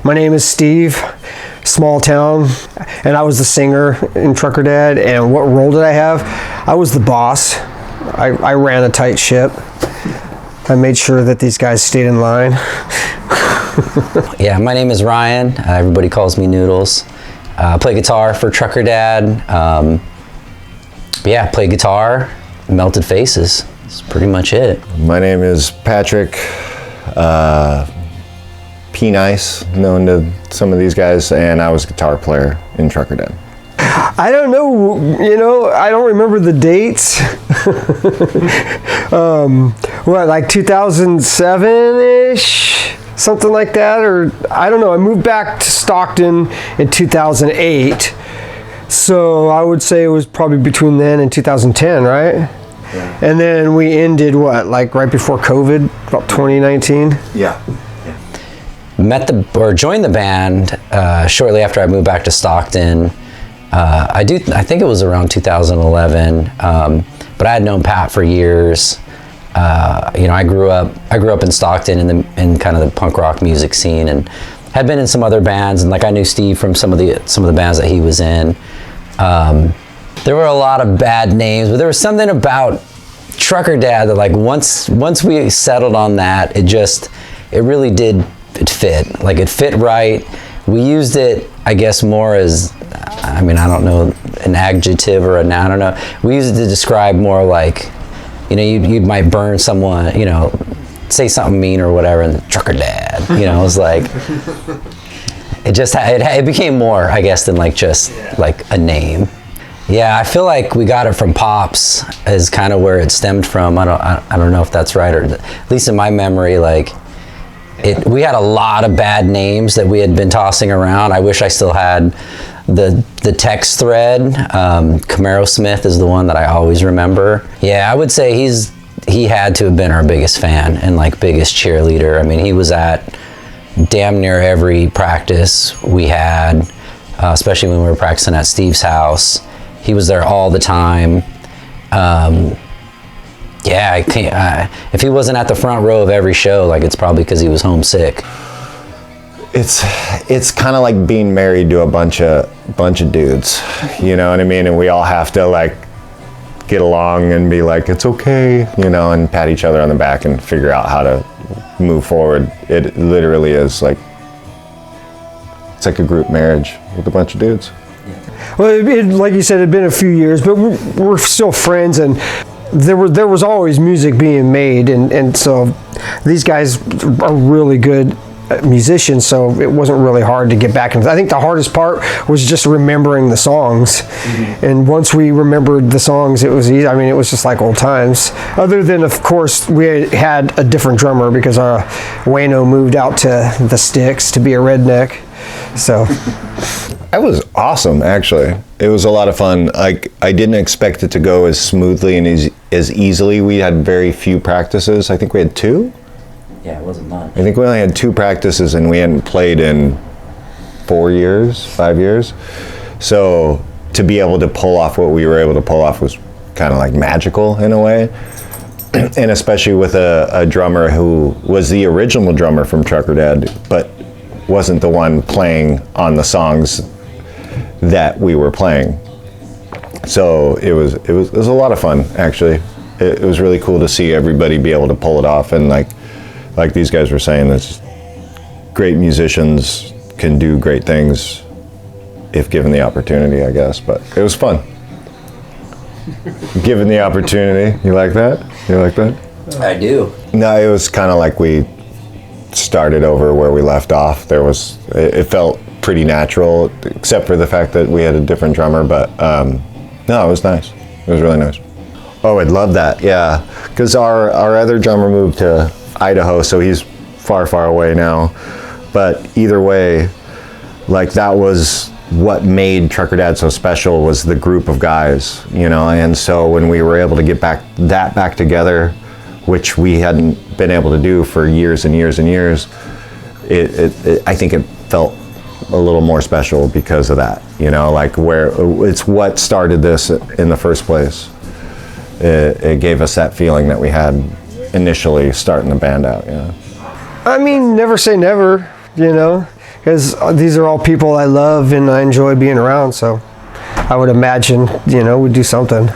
My name is Steve, small town, and I was the singer in Trucker Dad. And what role did I have? I was the boss. I ran a tight ship. I made sure that these guys stayed in line. Yeah, my name is Ryan. Everybody calls me Noodles. Play guitar for Trucker Dad. Yeah, play guitar, Melted Faces. That's pretty much it. My name is Patrick. P-Nice, known to some of these guys, and I was a guitar player in Trucker Dad. I don't know, I don't remember the dates. Like 2007-ish? Something like that, or I don't know. I moved back to Stockton in 2008. So I would say it was probably between then and 2010, right? Yeah. And then we ended like right before COVID, about 2019? Yeah. Joined the band shortly after I moved back to Stockton. I think it was around 2011, but I had known Pat for years. I grew up in Stockton in kind of the punk rock music scene, and had been in some other bands, and like I knew Steve from some of the bands that he was in. There were a lot of bad names, but there was something about Trucker Dad that, like, once we settled on that, it really did. It fit. Like, it fit right. We used it, I guess, more as, I don't know, an adjective or a noun, I don't know. We used it to describe more like, you might burn someone, say something mean or whatever, and Trucker Dad, it was like, it became more, I guess, than like just like a name. Yeah, I feel like we got it from Pops is kind of where it stemmed from. I don't know if that's right, or at least in my memory, like, we had a lot of bad names that we had been tossing around. I wish I still had the text thread. Camaro Smith is the one that I always remember. Yeah, I would say he had to have been our biggest fan and like biggest cheerleader. I mean, he was at damn near every practice we had, especially when we were practicing at Steve's house. He was there all the time. Yeah, I can't. If he wasn't at the front row of every show, like, it's probably because he was homesick. It's kind of like being married to a bunch of dudes, you know what I mean? And we all have to, like, get along and be like, it's okay, and pat each other on the back and figure out how to move forward. It literally is like, it's like a group marriage with a bunch of dudes. Well, like you said, it had been a few years, but we're still friends, and there was always music being made, and so these guys are really good musicians, so it wasn't really hard to get back. And I think the hardest part was just remembering the songs. Mm-hmm. And once we remembered the songs, it was easy. It was just like old times. Other than, of course, we had a different drummer because Wayno moved out to the sticks to be a redneck. So that was awesome, actually. It was a lot of fun. I didn't expect it to go as smoothly and as easily. We had very few practices. I think we had 2. Yeah, it wasn't much. I think we only had 2 practices, and we hadn't played in 5 years. So to be able to pull off what we were able to pull off was kind of like magical in a way. And especially with a drummer who was the original drummer from Trucker Dad, but wasn't the one playing on the songs that we were playing. So it was a lot of fun, actually. It was really cool to see everybody be able to pull it off, and like these guys were saying, it's great musicians can do great things if given the opportunity, I guess. But it was fun. Given the opportunity. You like that? I do. No, it was kind of like we started over where we left off. It felt pretty natural, except for the fact that we had a different drummer, but no, it was nice. It was really nice. Oh, I'd love that, yeah. Because our other drummer moved to Idaho, so he's far, far away now. But either way, like, that was what made Trucker Dad so special, was the group of guys, and so when we were able to get back together, which we hadn't been able to do for years and years and years, I think it felt a little more special because of that, like, where it's what started this in the first place. It gave us that feeling that we had initially starting the band out. Never say never, because these are all people I love and I enjoy being around. So I would imagine, we'd do something.